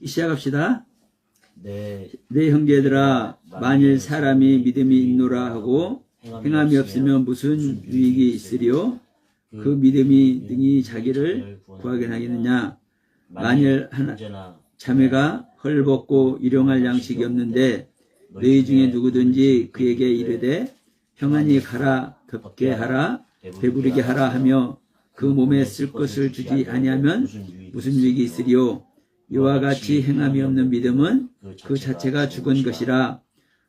시작합시다. 내 형제들아, 만일 사람이 믿음이 있노라 하고 행함이 없으면 무슨 유익이 있으리요? 그 믿음이 능히 자기를 구하게 하겠느냐? 만일 자매가 헐벗고 일용할 양식이 없는데 너희 중에 누구든지 그에게 이르되 평안히 가라, 덥게 하라, 배부르게 하라 하며 그 몸에 쓸 것을 주지 아니하면 무슨 유익이 있으리요? 이와 같이 행함이 없는 믿음은 그 자체가 죽은 것이라.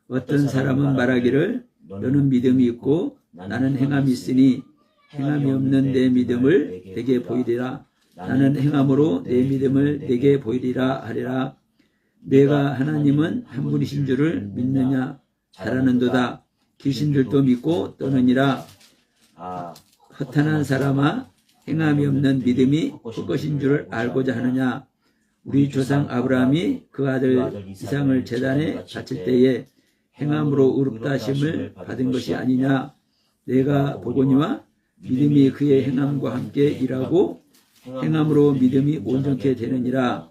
어떤 사람은 말하기를 너는 믿음이 있고 나는 행함이 있으니 행함이 없는 내 믿음을 내게 보이리라. 나는 행함으로 내 믿음을 내게 보이리라 하리라. 내가 하나님은 한 분이신 줄을 믿느냐? 잘하는도다. 귀신들도 믿고 떠느니라. 허탄한 사람아, 행함이 없는 믿음이 헛것인 줄을 알고자 하느냐? 우리 조상 아브라함이 그 아들 이삭을 제단에 바칠 때에 행함으로 의롭다 하심을 받은 것이 아니냐? 내가 보거니와 믿음이 그의 행함과 함께 일하고 행함으로 믿음이 온전케 되느니라.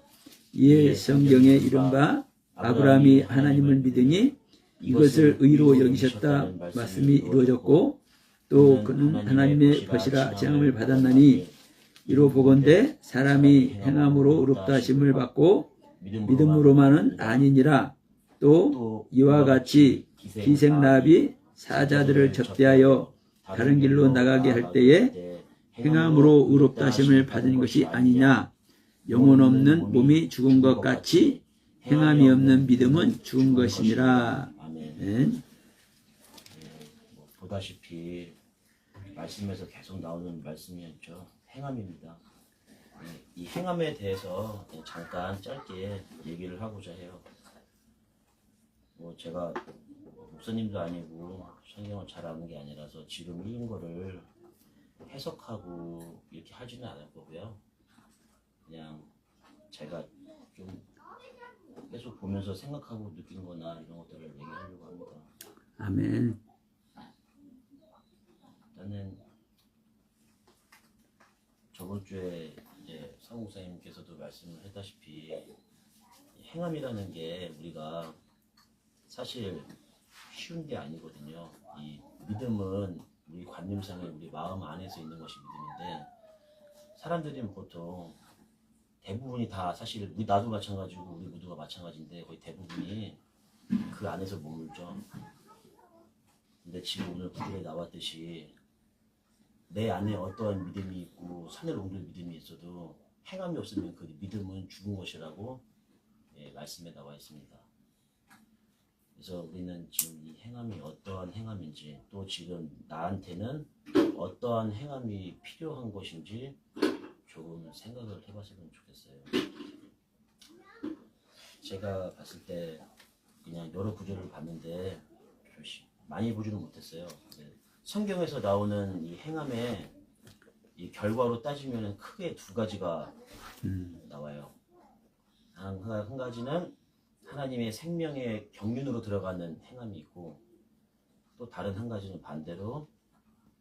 이에 성경에 이른바 아브라함이 하나님을 믿으니 이것을 의로 여기셨다 말씀이 이루어졌고 또 그는 하나님의 벗이라 정함을 받았나니 이로 보건대 사람이 행함으로 의롭다 하심을 받고 믿음으로만은 아니니라. 또 이와 같이 기생라합이 사자들을 접대하여 다른 길로 나가게 할 때에 행함으로 의롭다 하심을 받은 것이 아니냐? 영혼 없는 몸이 죽은 것 같이 행함이 없는 믿음은 죽은 것이니라. 아멘. 보다시피 말씀에서 계속 나오는 말씀이었죠. 행함입니다. 이 행함에 대해서 잠깐 짧게 얘기를 하고자 해요. 제가 목사님도 아니고 성경을 잘 아는 게 아니라서 지금 읽은 거를 해석하고 이렇게 하지는 않을 거고요. 그냥 제가 좀 계속 보면서 생각하고 느낀 거나 이런 것들을 얘기하려고 합니다. 아멘. 일단은 저번 주에 이제 사무사님께서도 말씀을 했다시피 행함이라는 게 우리가 사실 쉬운 게 아니거든요. 이 믿음은 우리 관념상에 우리 마음 안에서 있는 것이 믿음인데 사람들이 보통 대부분이 다 사실 나도 마찬가지고 우리 모두가 마찬가지인데 거의 대부분이 그 안에서 머물죠. 근데 지금 오늘 구절에 나왔듯이 내 안에 어떠한 믿음이 있고 산을 옮길 믿음이 있어도 행함이 없으면 그 믿음은 죽은 것이라고 말씀에 나와 있습니다. 그래서 우리는 지금 이 행함이 어떠한 행함인지 또 지금 나한테는 어떠한 행함이 필요한 것인지 조금 생각을 해봤으면 좋겠어요. 제가 봤을 때 그냥 여러 구절을 봤는데 많이 보지는 못했어요. 성경에서 나오는 이 행함의 이 결과로 따지면 크게 두 가지가 나와요. 한 가지는 하나님의 생명의 경륜으로 들어가는 행함이 있고 또 다른 한 가지는 반대로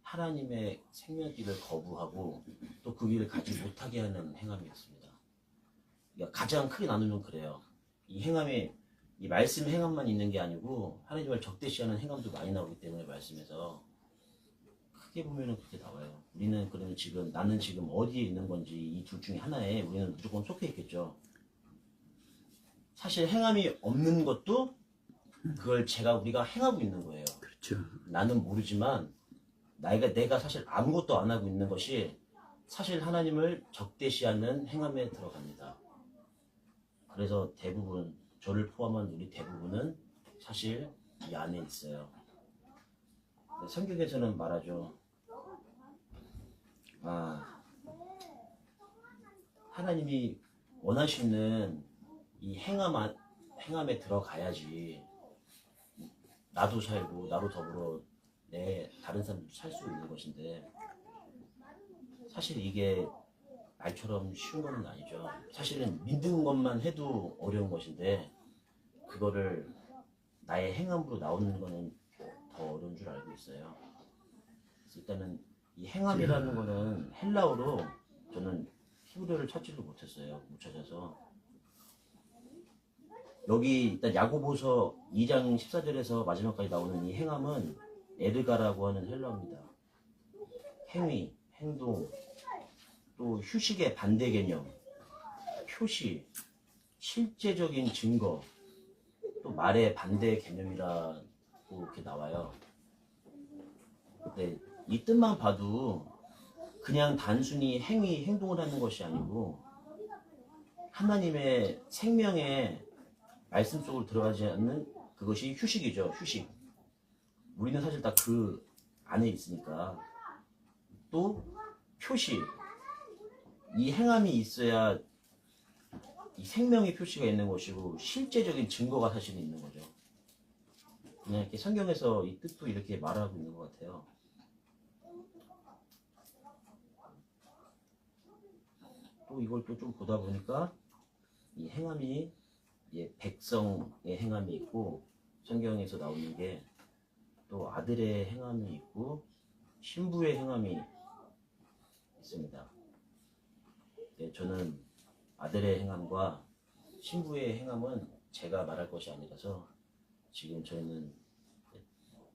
하나님의 생명길을 거부하고 또 그 길을 가지 못하게 하는 행함이었습니다. 그러니까 가장 크게 나누면 그래요. 이 행함이 이 말씀의 행함만 있는 게 아니고 하나님을 적대시하는 행함도 많이 나오기 때문에 말씀에서 크게 보면은 그렇게 나와요. 우리는 그러면 지금 나는 지금 어디에 있는 건지 이 둘 중에 하나에 우리는 무조건 속해 있겠죠. 사실 행함이 없는 것도 그걸 우리가 행하고 있는 거예요. 그렇죠. 나는 모르지만 내가 사실 아무것도 안 하고 있는 것이 사실 하나님을 적대시하는 행함에 들어갑니다. 그래서 대부분 저를 포함한 우리 대부분은 사실 이 안에 있어요. 성경에서는 말하죠. 하나님이 원하시는 이 행함에 들어가야지 나도 살고 나로 더불어 다른 사람도 살 수 있는 것인데 사실 이게 말처럼 쉬운 건 아니죠. 사실은 믿는 것만 해도 어려운 것인데 그거를 나의 행함으로 나오는 거는 더 어려운 줄 알고 있어요. 그래서 일단은 이 행함이라는 거는 헬라어로 저는 히브리어를 찾지를 못했어요. 못 찾아서 여기 일단 야고보서 2장 14절에서 마지막까지 나오는 이 행함은 에르가라고 하는 헬라어입니다. 행위, 행동, 또 휴식의 반대 개념, 표시, 실제적인 증거, 또 말의 반대 개념이라고 이렇게 나와요. 근데 이 뜻만 봐도 그냥 단순히 행위, 행동을 하는 것이 아니고 하나님의 생명의 말씀 속으로 들어가지 않는 그것이 휴식이죠. 휴식. 우리는 사실 다 그 안에 있으니까. 또 표시. 이 행함이 있어야 이 생명의 표시가 있는 것이고 실제적인 증거가 사실 있는 거죠. 그냥 이렇게 성경에서 이 뜻도 이렇게 말하고 있는 것 같아요. 또 이걸 또 좀 보다 보니까 이 행함이 백성의 행함이 있고 성경에서 나오는 게 또 아들의 행함이 있고 신부의 행함이 있습니다. 네, 저는 아들의 행함과 신부의 행함은 제가 말할 것이 아니라서 지금 저희는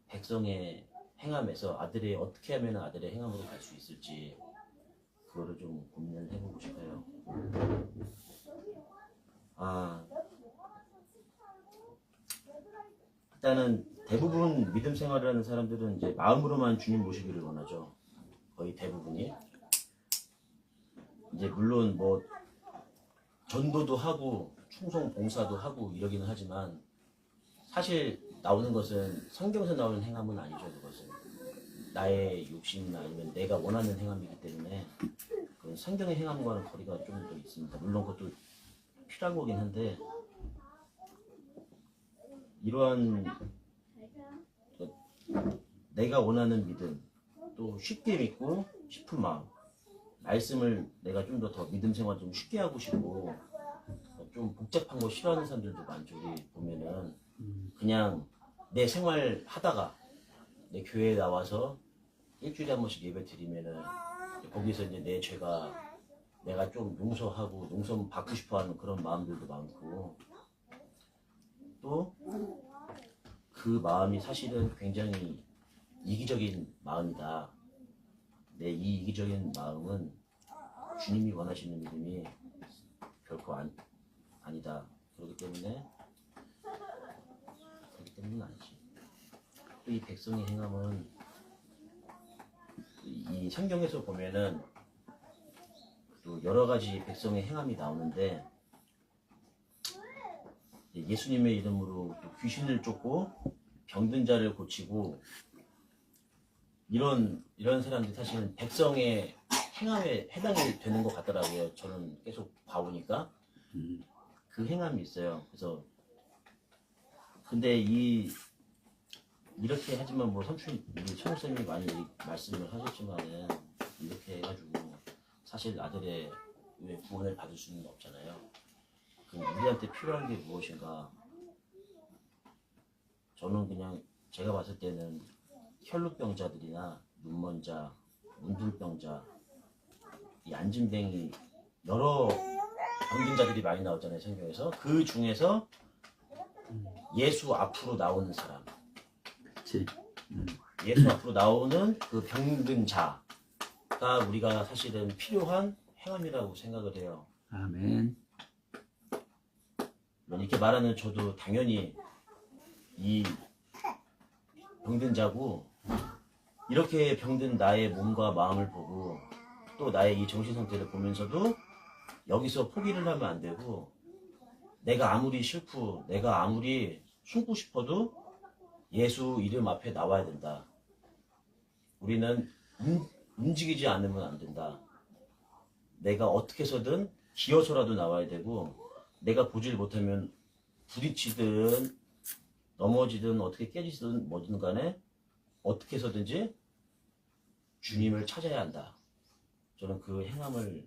백성의 행함에서 아들의 어떻게 하면 아들의 행함으로 갈 수 있을지 그거를 좀 고민을 해보고 싶어요. 일단은 대부분 믿음 생활을 하는 사람들은 이제 마음으로만 주님 모시기를 원하죠. 거의 대부분이. 이제 물론 뭐 전도도 하고 충성 봉사도 하고 이러기는 하지만 사실 나오는 것은 성경에서 나오는 행함은 아니죠. 그것은 나의 욕심이나 아니면 내가 원하는 행함이기 때문에 그건 성경의 행함과는 거리가 좀 더 있습니다. 물론 그것도 필요한 거긴 한데 이러한 내가 원하는 믿음 또 쉽게 믿고 싶은 마음 말씀을 내가 좀 더 믿음 생활 좀 쉽게 하고 싶고 좀 복잡한 거 싫어하는 사람들도 많죠. 우리 보면은 그냥 내 생활 하다가 내 교회에 나와서 일주일에 한 번씩 예배 드리면은 거기서 이제 내 죄가 내가 좀 용서하고 용서 받고 싶어하는 그런 마음들도 많고 또 그 마음이 사실은 굉장히 이기적인 마음이다. 내 이 이기적인 마음은 주님이 원하시는 믿음이 결코 아니다. 그렇기 때문에 아니지. 또 이 백성의 행함은 이 성경에서 보면은 또 여러 가지 백성의 행함이 나오는데 예수님의 이름으로 귀신을 쫓고 병든 자를 고치고 이런 사람들이 사실은 백성의 행함에 해당이 되는 것 같더라고요. 저는 계속 봐보니까 그 행함이 있어요. 그래서 근데 이렇게 하지만 뭐 천우쌤이 많이 말씀을 하셨지만은 이렇게 해가지고 사실 아들의 구원을 받을 수는 없잖아요. 그럼 우리한테 필요한 게 무엇인가? 저는 그냥 제가 봤을 때는 혈루병자들이나 눈먼자, 문둥병자, 이 안진뱅이 여러 병든 자들이 많이 나오잖아요 성경에서. 그 중에서 예수 앞으로 나오는 사람, 그치. 예수 앞으로 나오는 그 병든 자가 우리가 사실은 필요한 행함이라고 생각을 해요. 아멘. 이렇게 말하는 저도 당연히 이 병든 자고 이렇게 병든 나의 몸과 마음을 보고 또 나의 이 정신 상태를 보면서도 여기서 포기를 하면 안 되고 내가 아무리 싫고 내가 아무리 숨고 싶어도 예수 이름 앞에 나와야 된다. 우리는 움직이지 않으면 안 된다. 내가 어떻게 해서든 기어서라도 나와야 되고 내가 보질 못하면 부딪히든 넘어지든 어떻게 깨지든 뭐든 간에 어떻게 해서든지 주님을 찾아야 한다. 저는 그 행함을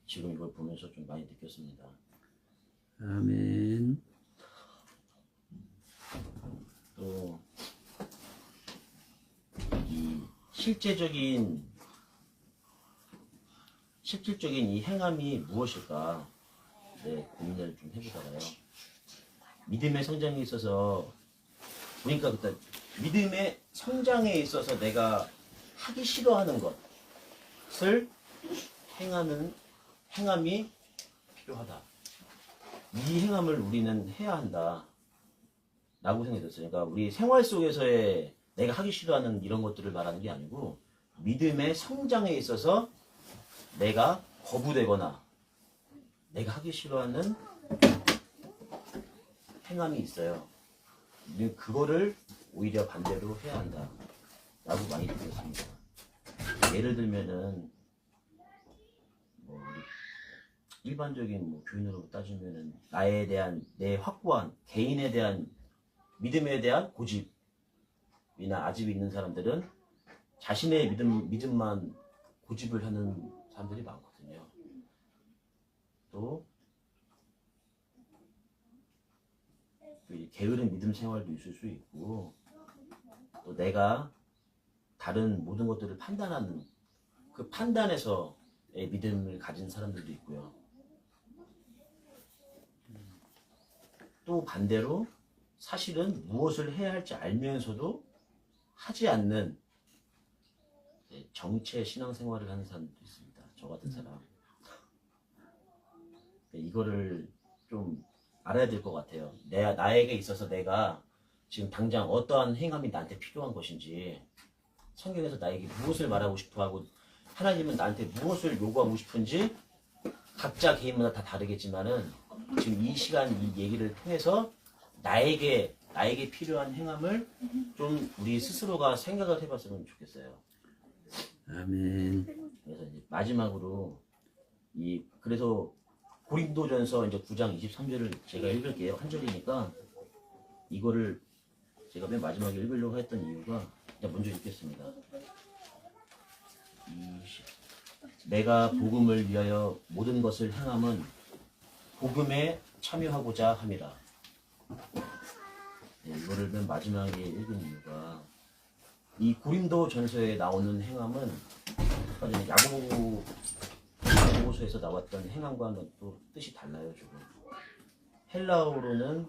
지금 이걸 보면서 좀 많이 느꼈습니다. 아멘. 또 이 실질적인 이 행함이 무엇일까 고민을 좀 해보다가요. 믿음의 성장에 있어서 보니까 그때 믿음의 성장에 있어서 내가 하기 싫어하는 것을 행함이 필요하다. 이 행함을 우리는 해야 한다. 라고 생각이 들었어요. 그러니까 우리 생활 속에서의 내가 하기 싫어하는 이런 것들을 말하는 게 아니고 믿음의 성장에 있어서 내가 거부되거나 내가 하기 싫어하는 행함이 있어요. 우리는 그거를 오히려 반대로 해야 한다. 라고 많이 들었습니다. 예를 들면은 뭐 일반적인 뭐 교인으로 따지면은 나에 대한 내 확고한 개인에 대한 믿음에 대한 고집이나 아집이 있는 사람들은 자신의 믿음만 고집을 하는 사람들이 많거든요. 또 게으른 믿음 생활도 있을 수 있고, 또 내가 다른 모든 것들을 판단하는 그 판단에서의 믿음을 가진 사람들도 있고요. 또 반대로 사실은 무엇을 해야 할지 알면서도 하지 않는 정체 신앙생활을 하는 사람도 있습니다. 저 같은 사람. 이거를 좀 알아야 될 것 같아요. 나에게 있어서 내가 지금 당장 어떠한 행함이 나한테 필요한 것인지, 성경에서 나에게 무엇을 말하고 싶어 하고 하나님은 나한테 무엇을 요구하고 싶은지 각자 개인마다 다 다르겠지만은 지금 이 시간 이 얘기를 통해서 나에게 필요한 행함을 좀 우리 스스로가 생각을 해봤으면 좋겠어요. 아멘. 그래서 이제 마지막으로 그래서 고린도전서 이제 9장 23절을 제가 읽을게요. 한 절이니까 이거를 제가 맨 마지막에 읽으려고 했던 이유가 먼저 읽겠습니다. 내가 복음을 위하여 모든 것을 행함은 복음에 참여하고자 함이라. 이거를 맨 마지막에 읽은 이유가 이 고린도전서에 나오는 행함은 아까 전에 야고보서에서 나왔던 행함과는 또 뜻이 달라요. 조금 헬라어로는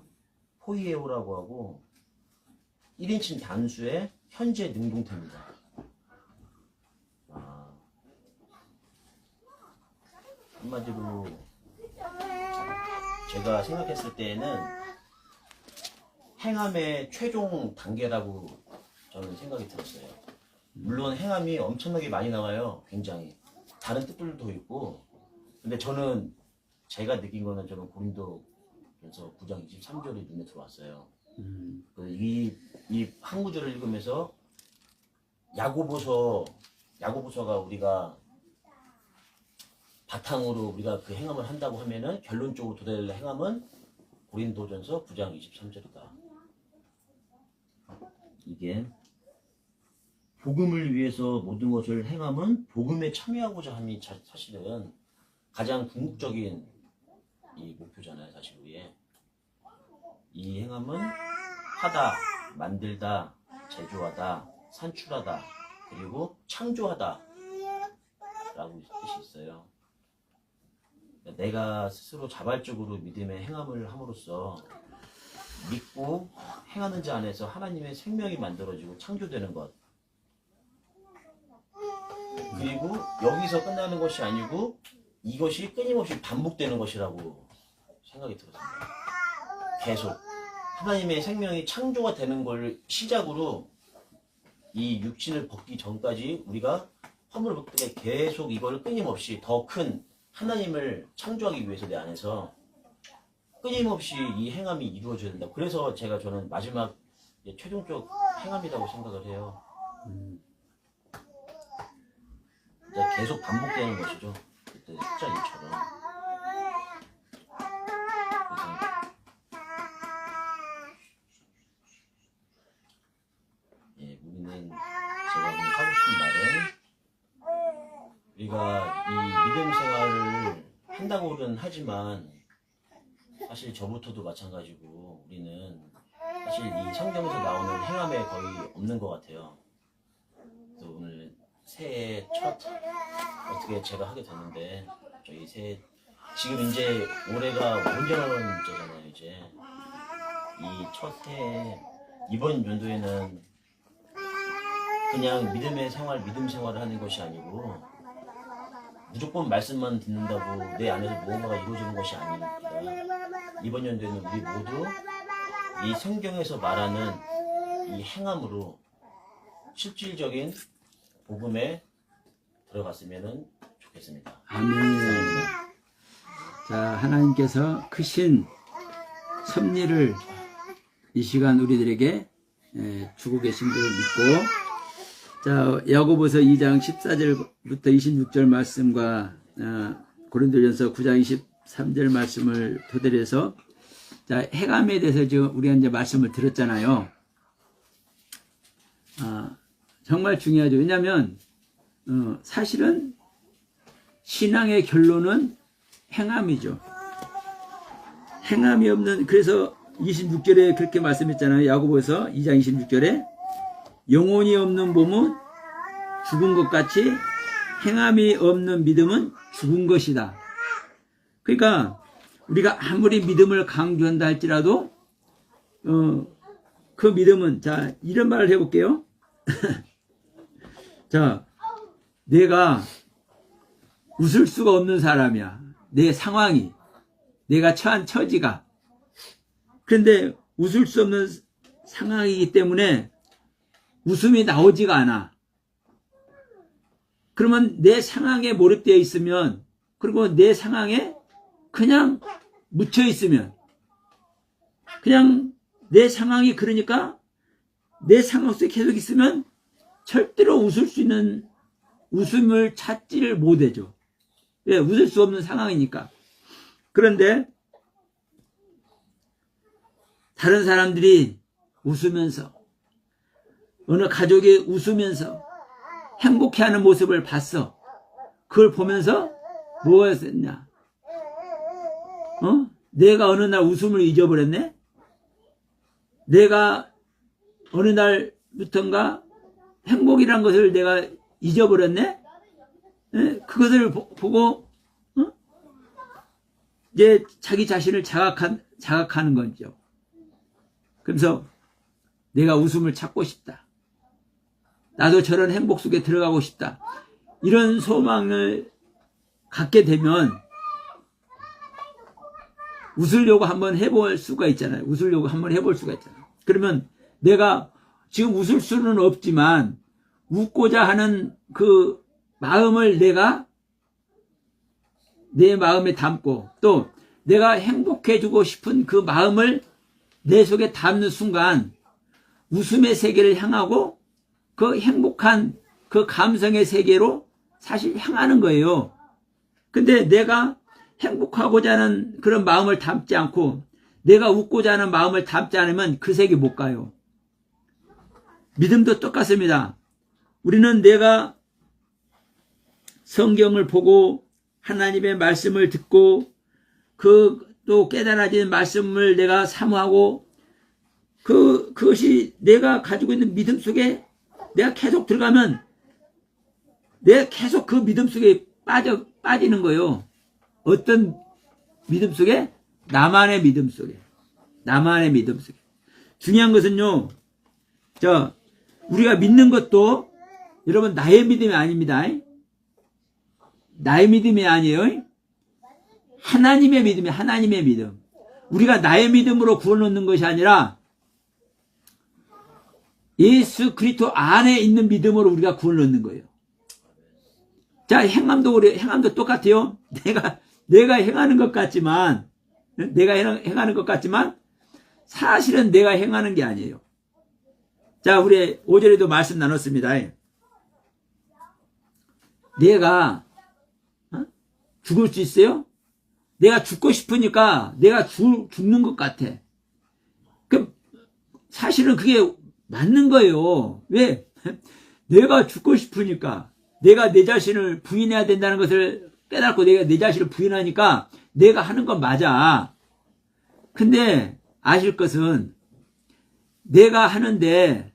포이에오라고 하고 1인칭 단수의 현재 능동태입니다. 한마디로 제가 생각했을 때에는 행함의 최종 단계라고 저는 생각이 들었어요. 물론 행함이 엄청나게 많이 나와요. 굉장히 다른 뜻들도 있고, 근데 제가 느낀 거는 저는 고린도전서 9장 23절이 눈에 들어왔어요. 이 한 구절을 읽으면서 야고보서가 우리가 바탕으로 우리가 그 행함을 한다고 하면은 결론적으로 도달될 행함은 고린도전서 9장 23절이다. 이게 복음을 위해서 모든 것을 행함은 복음에 참여하고자 함이 사실은 가장 궁극적인 이 목표잖아요. 사실 우리의 이 행함은 하다, 만들다, 제조하다, 산출하다, 그리고 창조하다 라고 뜻이 있어요. 내가 스스로 자발적으로 믿음의 행함을 함으로써 믿고 행하는 자 안에서 하나님의 생명이 만들어지고 창조되는 것, 그리고 여기서 끝나는 것이 아니고 이것이 끊임없이 반복되는 것이라고 생각이 들었습니다. 계속 하나님의 생명이 창조가 되는 걸 시작으로 이 육신을 벗기 전까지 우리가 허물을 벗기 때문에 계속 이걸 끊임없이 더 큰 하나님을 창조하기 위해서 내 안에서 끊임없이 이 행함이 이루어져야 된다. 그래서 저는 마지막 최종적 행함이라고 생각을 해요. 계속 반복되는 것이죠. 그때 숫자 1처럼. 우리는 제가 오늘 하고 싶은 말은 우리가 이 믿음 생활을 한다고는 하지만 사실 저부터도 마찬가지고 우리는 사실 이 성경에서 나오는 행함에 거의 없는 것 같아요. 그래서 오늘 새해 첫 어떻게 제가 하게 됐는데 저희 새해 지금 이제 올해가 5년째잖아요. 이제 이 첫 해에 이번 연도에는 그냥 믿음 생활을 하는 것이 아니고 무조건 말씀만 듣는다고 내 안에서 무언가가 이루어지는 것이 아닙니다. 이번 연도에는 우리 모두 이 성경에서 말하는 이 행함으로 실질적인 복음에 들어갔으면 좋겠습니다. 아멘. 자, 하나님께서 크신 섭리를 이 시간 우리들에게 주고 계신 줄 믿고, 자, 야고보서 2장 14절부터 26절 말씀과 고린도전서 9장 23절 말씀을 토대로 해서, 자, 행함에 대해서 지금 우리가 이제 말씀을 들었잖아요. 정말 중요하죠. 왜냐하면 사실은 신앙의 결론은 행함이죠. 행함이 없는, 그래서 26절에 그렇게 말씀했잖아요. 야고보서 2장 26절에 영혼이 없는 몸은 죽은 것 같이 행함이 없는 믿음은 죽은 것이다. 그러니까 우리가 아무리 믿음을 강조한다 할지라도 그 믿음은, 자, 이런 말을 해볼게요. 자, 내가 웃을 수가 없는 사람이야. 내 상황이, 내가 처한 처지가. 그런데 웃을 수 없는 상황이기 때문에 웃음이 나오지가 않아. 그러면 내 상황에 몰입되어 있으면, 그리고 내 상황에 그냥 묻혀 있으면, 그냥 내 상황이 그러니까 내 상황 속에 계속 있으면 절대로 웃을 수 있는 웃음을 찾지를 못해죠. 왜? 웃을 수 없는 상황이니까. 그런데 다른 사람들이 웃으면서, 어느 가족이 웃으면서 행복해하는 모습을 봤어. 그걸 보면서 뭐가 했냐? 내가 어느 날 웃음을 잊어버렸네? 내가 어느 날부턴가 행복이란 것을 내가 잊어버렸네? 그것을 보고 이제 자기 자신을 자각하는 거죠. 그래서 내가 웃음을 찾고 싶다. 나도 저런 행복 속에 들어가고 싶다. 이런 소망을 갖게 되면 웃으려고 한번 해볼 수가 있잖아요. 웃으려고 한번 해볼 수가 있잖아요. 그러면 내가 지금 웃을 수는 없지만 웃고자 하는 그 마음을 내가 내 마음에 담고, 또 내가 행복해지고 싶은 그 마음을 내 속에 담는 순간 웃음의 세계를 향하고 그 행복한 그 감성의 세계로 사실 향하는 거예요. 근데 내가 행복하고자 하는 그런 마음을 담지 않고 내가 웃고자 하는 마음을 담지 않으면 그 세계 못 가요. 믿음도 똑같습니다. 우리는 내가 성경을 보고 하나님의 말씀을 듣고 또 깨달아진 말씀을 내가 사모하고 그것이 내가 가지고 있는 믿음 속에 내가 계속 들어가면 내가 계속 그 믿음 속에 빠지는 거예요. 어떤 믿음 속에? 나만의 믿음 속에. 나만의 믿음 속에. 중요한 것은요, 우리가 믿는 것도 여러분 나의 믿음이 아닙니다. 나의 믿음이 아니에요. 하나님의 믿음이, 하나님의 믿음. 우리가 나의 믿음으로 구원 얻는 것이 아니라 예수 그리스도 안에 있는 믿음으로 우리가 구원을 얻는 거예요. 자, 행함도 똑같아요. 내가 행하는 것 같지만, 사실은 내가 행하는 게 아니에요. 자, 우리 5절에도 말씀 나눴습니다. 내가 죽을 수 있어요? 내가 죽고 싶으니까 내가 죽는 것 같아. 사실은 그게 맞는 거예요. 왜? 내가 죽고 싶으니까, 내가 내 자신을 부인해야 된다는 것을 깨닫고 내가 내 자신을 부인하니까 내가 하는 건 맞아. 근데 아실 것은 내가 하는데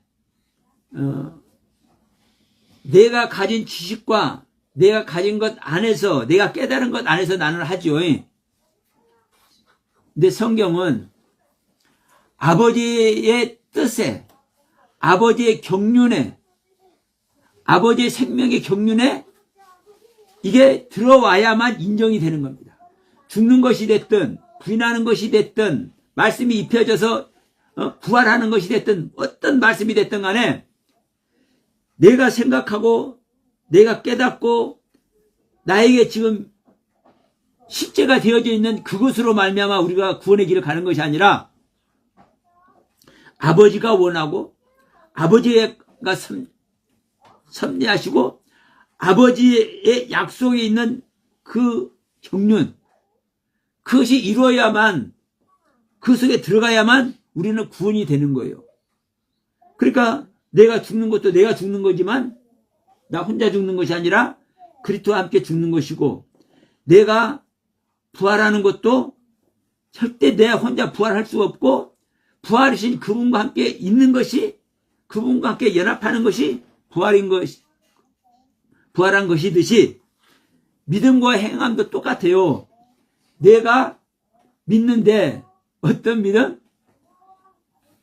내가 가진 지식과 내가 가진 것 안에서, 내가 깨달은 것 안에서 나는 하죠. 근데 성경은 아버지의 뜻에, 아버지의 경륜에, 아버지의 생명의 경륜에 이게 들어와야만 인정이 되는 겁니다. 죽는 것이 됐든 부인하는 것이 됐든 말씀이 입혀져서 부활하는 것이 됐든 어떤 말씀이 됐든 간에 내가 생각하고 내가 깨닫고 나에게 지금 실제가 되어져 있는 그것으로 말미암아 우리가 구원의 길을 가는 것이 아니라 아버지가 원하고 아버지가 섭리하시고 아버지의 약속에 있는 그 경륜, 그것이 이루어야만, 그 속에 들어가야만 우리는 구원이 되는 거예요. 그러니까 내가 죽는 것도 내가 죽는 거지만 나 혼자 죽는 것이 아니라 그리스도와 함께 죽는 것이고, 내가 부활하는 것도 절대 내 혼자 부활할 수 없고, 부활이신 그분과 함께 있는 것이, 그분과 함께 연합하는 것이 부활한 것이듯이 믿음과 행함도 똑같아요. 내가 믿는데 어떤 믿음?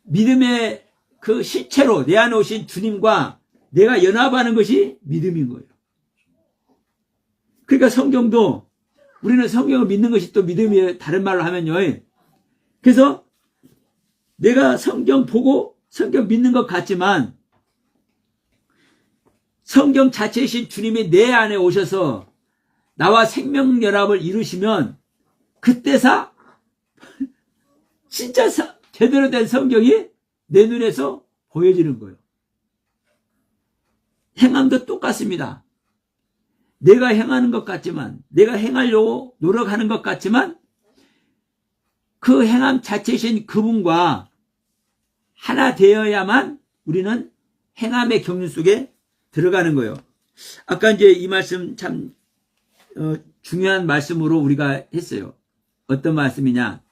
믿음의 그 실체로 내 안에 오신 주님과 내가 연합하는 것이 믿음인 거예요. 그러니까 성경도, 우리는 성경을 믿는 것이 또 믿음이에요. 다른 말로 하면요. 그래서 내가 성경 보고 성경 믿는 것 같지만 성경 자체이신 주님이 내 안에 오셔서 나와 생명연합을 이루시면 그때서 진짜 제대로 된 성경이 내 눈에서 보여지는 거예요. 행함도 똑같습니다. 내가 행하는 것 같지만, 내가 행하려고 노력하는 것 같지만 그 행함 자체이신 그분과 하나 되어야만 우리는 행함의 경륜 속에 들어가는 거예요. 아까 이제 이 말씀 참 중요한 말씀으로 우리가 했어요. 어떤 말씀이냐?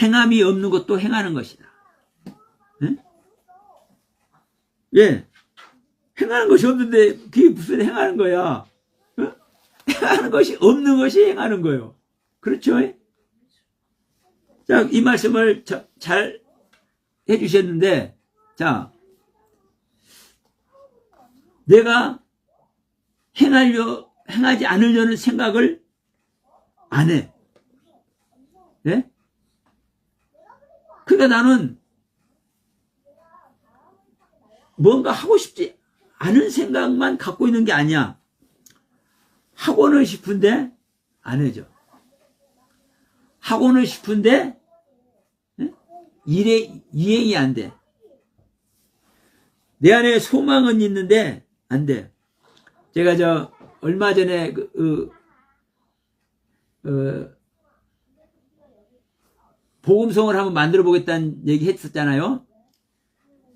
행함이 없는 것도 행하는 것이다. 네? 예, 행하는 것이 없는데 그게 무슨 행하는 거야? 행하는 것이 없는 것이 행하는 거예요. 그렇죠? 자, 이 말씀을 잘 해주셨는데, 자, 내가 행하지 않으려는 생각을 안 해. 네? 그러니까 나는 뭔가 하고 싶지 않은 생각만 갖고 있는 게 아니야. 하고는 싶은데 안 해줘. 하고는 싶은데 이행이 안 돼. 내 안에 소망은 있는데 안 돼. 제가 얼마 전에 복음성을 한번 만들어 보겠다는 얘기 했었잖아요.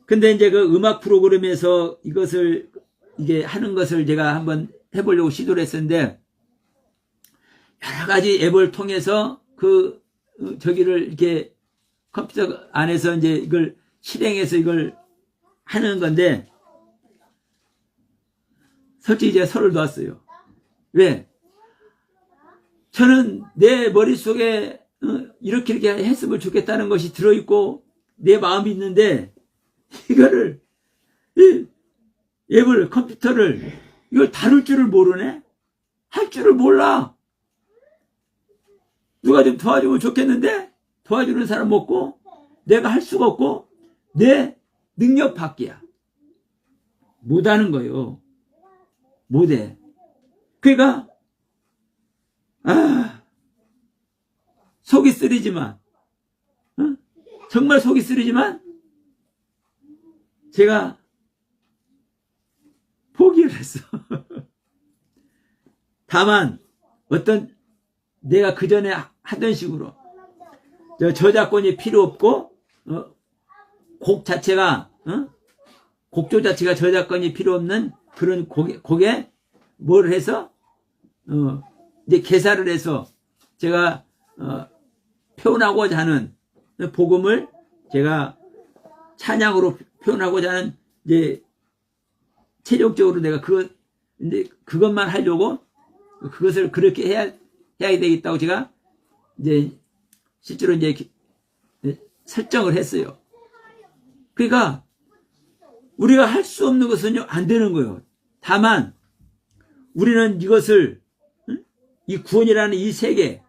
근데 이제 그 음악 프로그램에서 이게 하는 것을 제가 한번 해보려고 시도를 했었는데, 여러 가지 앱을 통해서 저기를 이렇게 컴퓨터 안에서 이제 이걸 실행해서 이걸 하는 건데, 솔직히 제가 설을 놓았어요. 왜? 저는 내 머릿속에 이렇게 했으면 좋겠다는 것이 들어있고 내 마음이 있는데, 이거를 앱을, 컴퓨터를 이걸 다룰 줄을 모르네? 할 줄을 몰라. 누가 좀 도와주면 좋겠는데 도와주는 사람 없고 내가 할 수가 없고 내 능력 밖이야. 못하는 거예요. 못해. 그러니까 속이 쓰리지만 정말 속이 쓰리지만 제가 포기를 했어. 다만 내가 그 전에 하던 식으로 저작권이 필요 없고 곡 자체가 곡조 자체가 저작권이 필요 없는 그런 곡에 뭘 해서 이제 개사를 해서 제가 표현하고자 하는 복음을 제가 찬양으로 표현하고자 하는 이제 최종적으로 내가 이제 그것만 하려고 그것을 그렇게 해야 되겠다고 제가 이제 실제로 이제 설정을 했어요. 그러니까 우리가 할 수 없는 것은요, 안 되는 거예요. 다만 우리는 이것을, 이 구원이라는 이 세계,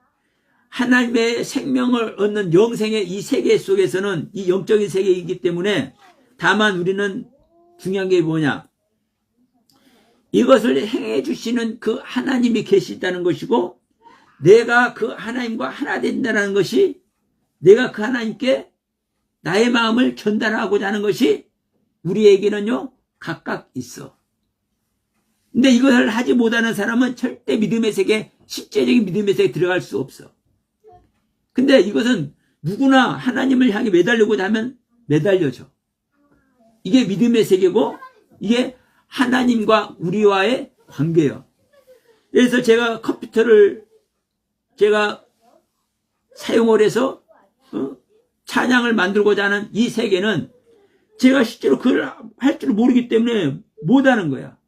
하나님의 생명을 얻는 영생의 이 세계 속에서는 이 영적인 세계이기 때문에, 다만 우리는 중요한 게 뭐냐, 이것을 행해 주시는 그 하나님이 계시다는 것이고, 내가 그 하나님과 하나 된다는 것이, 내가 그 하나님께 나의 마음을 전달하고자 하는 것이 우리에게는요, 각각 있어. 근데 이것을 하지 못하는 사람은 절대 믿음의 세계, 실제적인 믿음의 세계에 들어갈 수 없어. 근데 이것은 누구나 하나님을 향해 매달리고자 하면 매달려져. 이게 믿음의 세계고, 이게 하나님과 우리와의 관계예요. 그래서 제가 컴퓨터를 제가 사용을 해서 찬양을 만들고자 하는 이 세계는 제가 실제로 그걸 할 줄 모르기 때문에 못하는 거야.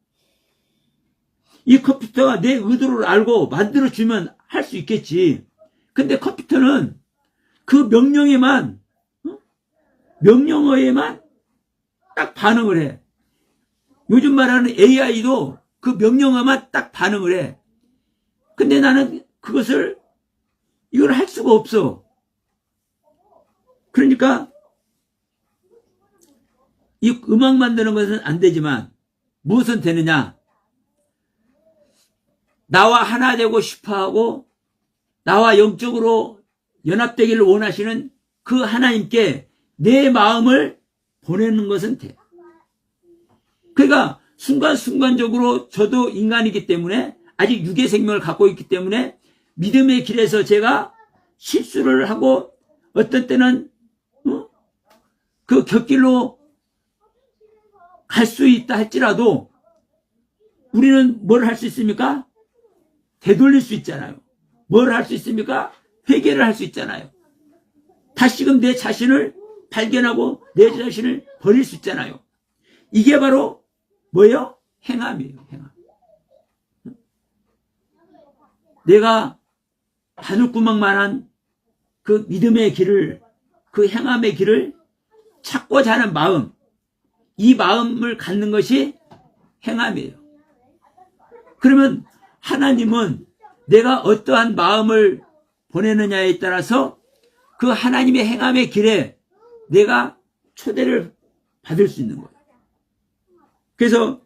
이 컴퓨터가 내 의도를 알고 만들어주면 할 수 있겠지. 근데 컴퓨터는 그 명령에만 딱 반응을 해. 요즘 말하는 AI도 그 명령어만 딱 반응을 해. 근데 나는 이걸 할 수가 없어. 그러니까 이 음악 만드는 것은 안 되지만 무엇은 되느냐? 나와 하나 되고 싶어하고 나와 영적으로 연합되기를 원하시는 그 하나님께 내 마음을 보내는 것은 돼. 그러니까 순간순간적으로 저도 인간이기 때문에, 아직 육의 생명을 갖고 있기 때문에 믿음의 길에서 제가 실수를 하고 어떤 때는 그 곁길로 갈 수 있다 할지라도 우리는 뭘 할 수 있습니까? 되돌릴 수 있잖아요. 뭘 할 수 있습니까? 회개를 할 수 있잖아요. 다시금 내 자신을 발견하고 내 자신을 버릴 수 있잖아요. 이게 바로 뭐예요? 행함이에요. 행함. 내가 바늘구멍만한 그 믿음의 길을, 그 행함의 길을 찾고자 하는 마음, 이 마음을 갖는 것이 행함이에요. 그러면 하나님은 내가 어떠한 마음을 보내느냐에 따라서 그 하나님의 행함의 길에 내가 초대를 받을 수 있는 거예요. 그래서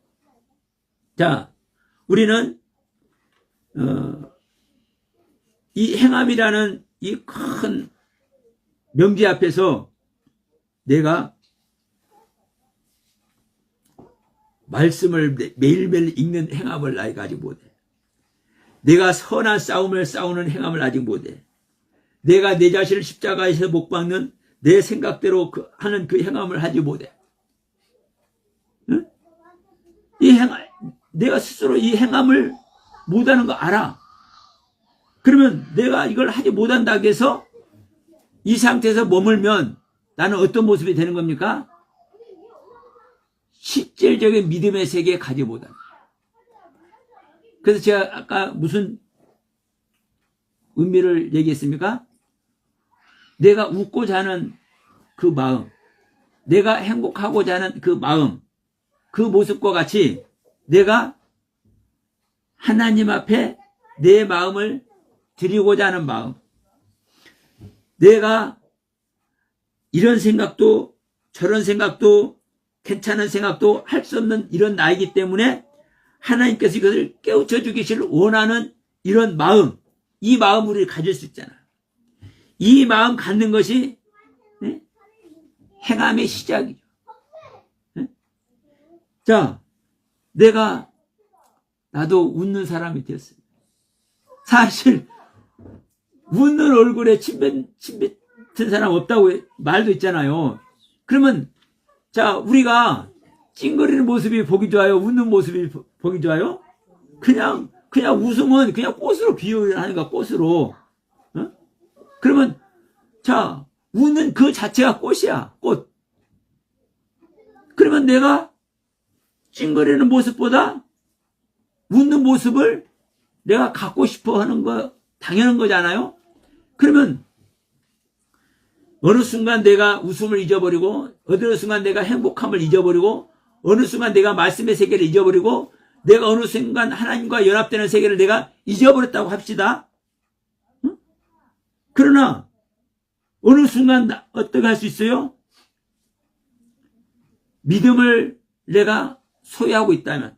자, 우리는 이 행함이라는 이 큰 명제 앞에서 내가 말씀을 매일매일 읽는 행함을 아직 못해. 내가 선한 싸움을 싸우는 행함을 아직 못해. 내가 내 자신을 십자가에서 못 박는 내 생각대로 하는 그 행함을 하지 못해. 응? 내가 스스로 이 행함을 못하는 거 알아. 그러면 내가 이걸 하지 못한다고 해서 이 상태에서 머물면 나는 어떤 모습이 되는 겁니까? 실질적인 믿음의 세계에 가지 못한다. 그래서 제가 아까 무슨 의미를 얘기했습니까? 내가 웃고자 하는 그 마음, 내가 행복하고자 하는 그 마음, 그 모습과 같이 내가 하나님 앞에 내 마음을 드리고자 하는 마음, 내가 이런 생각도 저런 생각도 괜찮은 생각도 할 수 없는 이런 나이기 때문에 하나님께서 이것을 깨우쳐 주기를 원하는 이런 마음, 이 마음을 우리 가질 수 있잖아요. 이 마음 갖는 것이 행함의 시작이죠. 자, 나도 웃는 사람이 되었어요. 사실 웃는 얼굴에 침 뱉은 사람 없다고 말도 있잖아요. 그러면 자, 우리가 찡거리는 모습이 보기 좋아요? 웃는 모습이 보기 좋아요? 그냥 웃음은 그냥 꽃으로 비유하는 거야, 꽃으로. 어? 그러면, 자, 웃는 그 자체가 꽃이야, 꽃. 그러면 내가 찡거리는 모습보다 웃는 모습을 내가 갖고 싶어 하는 거 당연한 거잖아요? 그러면 어느 순간 내가 웃음을 잊어버리고, 어느 순간 내가 행복함을 잊어버리고, 어느 순간 내가 말씀의 세계를 잊어버리고, 내가 어느 순간 하나님과 연합되는 세계를 내가 잊어버렸다고 합시다. 응? 그러나 어느 순간 어떻게 할 수 있어요? 믿음을 내가 소유하고 있다면,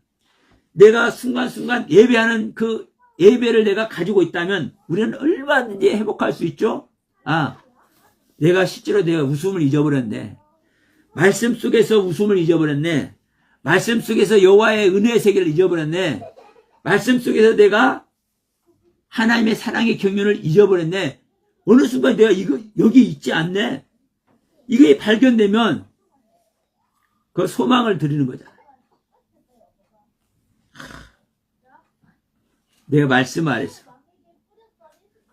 내가 순간순간 예배하는 그 예배를 내가 가지고 있다면 우리는 얼마든지 회복할 수 있죠. 내가 실제로 내가 웃음을 잊어버렸네. 말씀 속에서 웃음을 잊어버렸네. 말씀 속에서 여호와의 은혜의 세계를 잊어버렸네. 말씀 속에서 내가 하나님의 사랑의 경륜을 잊어버렸네. 어느 순간 내가 이거 여기 있지 않네. 이게 발견되면 그 소망을 드리는 거잖아요. 내가 말씀 아래서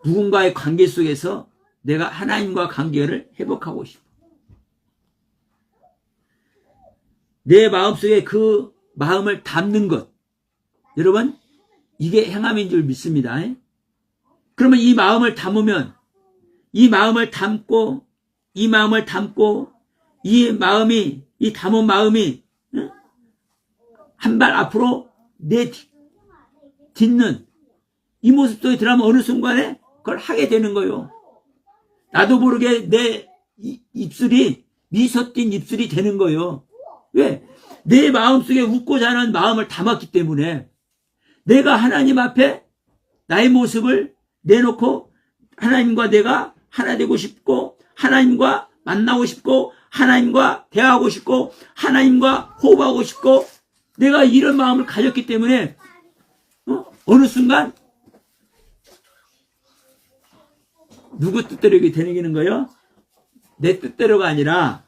누군가의 관계 속에서 내가 하나님과 관계를 회복하고 싶어. 내 마음속에 그 마음을 담는 것, 여러분 이게 행함인 줄 믿습니다. 그러면 이 마음을 담으면, 이 마음을 담고 이 담은 마음이 한 발 앞으로 딛는 이 모습 속에 들어가면 어느 순간에 그걸 하게 되는 거예요. 나도 모르게 내 입술이 미소 띈 입술이 되는 거예요. 왜? 내 마음속에 웃고자 하는 마음을 담았기 때문에 내가 하나님 앞에 나의 모습을 내놓고 하나님과 내가 하나 되고 싶고, 하나님과 만나고 싶고, 하나님과 대화하고 싶고, 하나님과 호흡하고 싶고, 내가 이런 마음을 가졌기 때문에 어느 순간 누구 뜻대로 이게 되는 거예요? 내 뜻대로가 아니라,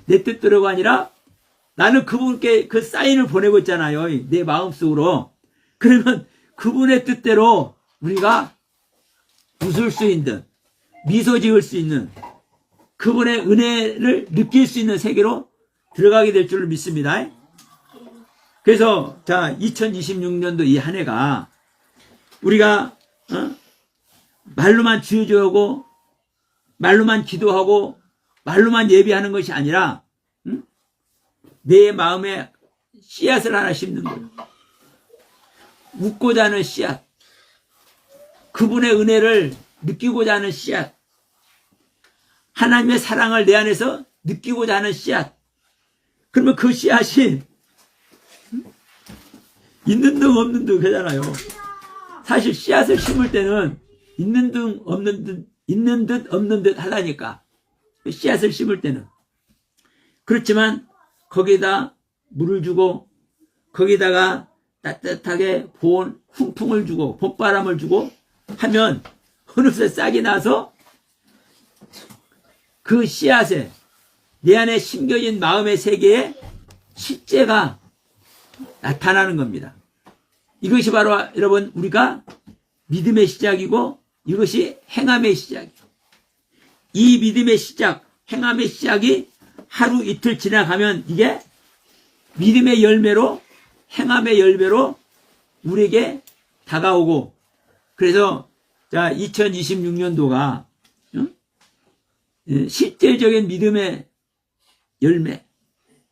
내 뜻대로가 아니라 나는 그분께 그 사인을 보내고 있잖아요. 내 마음속으로. 그러면 그분의 뜻대로 우리가 웃을 수 있는, 미소 지을 수 있는, 그분의 은혜를 느낄 수 있는 세계로 들어가게 될 줄을 믿습니다. 그래서 자 2026년도 이 한 해가 우리가 말로만 주여주하고 말로만 기도하고 말로만 예배하는 것이 아니라 내 마음에 씨앗을 하나 심는 거예요. 웃고자 하는 씨앗, 그분의 은혜를 느끼고자 하는 씨앗, 하나님의 사랑을 내 안에서 느끼고자 하는 씨앗. 그러면 그 씨앗이 있는 등 없는 등 하잖아요. 사실 씨앗을 심을 때는 있는 등 없는 듯, 있는 듯 없는 듯 하다니까. 씨앗을 심을 때는. 그렇지만 거기에다 물을 주고 거기다가 따뜻하게 보온 훈풍을 주고 봄바람을 주고 하면 어느새 싹이 나서 그 씨앗에 내 안에 심겨진 마음의 세계에 실제가 나타나는 겁니다. 이것이 바로 여러분 우리가 믿음의 시작이고 이것이 행함의 시작이죠. 이 믿음의 시작, 행함의 시작이 하루 이틀 지나가면 이게 믿음의 열매로, 행함의 열매로 우리에게 다가오고, 그래서 자 2026년도가 실제적인 믿음의 열매,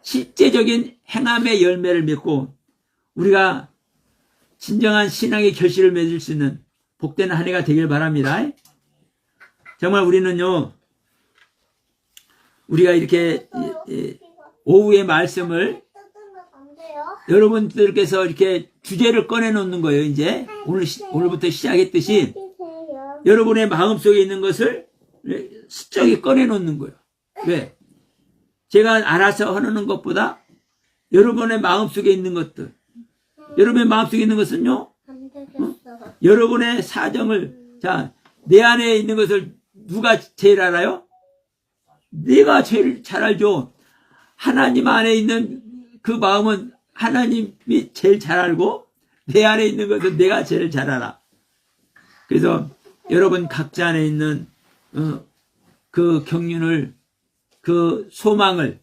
실제적인 행함의 열매를 맺고 우리가 진정한 신앙의 결실을 맺을 수 있는 복된 한 해가 되길 바랍니다. 정말 우리는요, 우리가 이렇게 오후의 말씀을 여러분들께서 이렇게 주제를 꺼내놓는 거예요. 이제 오늘부터 시작했듯이 여러분의 마음속에 있는 것을 스쩍이 꺼내놓는 거예요. 왜? 제가 알아서 하는 것보다 여러분의 마음속에 있는 것들, 여러분의 마음속에 있는 것은요, 여러분의 사정을, 자, 내 안에 있는 것을 누가 제일 알아요? 내가 제일 잘 알죠. 하나님 안에 있는 그 마음은 하나님이 제일 잘 알고 내 안에 있는 것은 내가 제일 잘 알아. 그래서 여러분 각자 안에 있는 그 경륜을, 그 소망을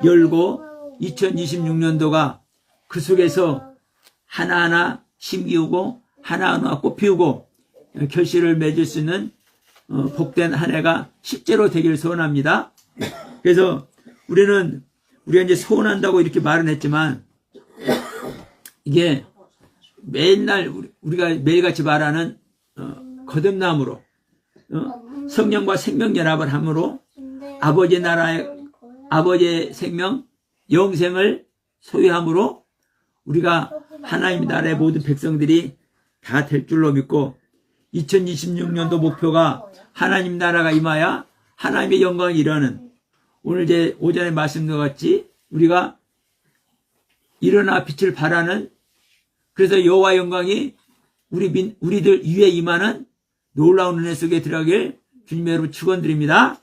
열고 2026년도가 그 속에서 하나하나 심기우고 하나하나 꽃피우고 결실을 맺을 수 있는 복된 한 해가 실제로 되기를 소원합니다. 그래서 우리가 이제 소원한다고 이렇게 말은 했지만 이게 맨날 우리가 매일같이 말하는 거듭남으로 성령과 생명 연합을 함으로 아버지 나라의 아버지의 생명 영생을 소유함으로 우리가 하나님 나라의 모든 백성들이 다 될 줄로 믿고 2026년도 목표가 하나님 나라가 임하여 하나님의 영광을 이루는 오늘 이제 오전에 말씀드린 것 같이 우리가 일어나 빛을 발하는 그래서 여호와 영광이 우리들 위에 임하는 놀라운 은혜 속에 들어가길 주님의 이름으로 축원드립니다.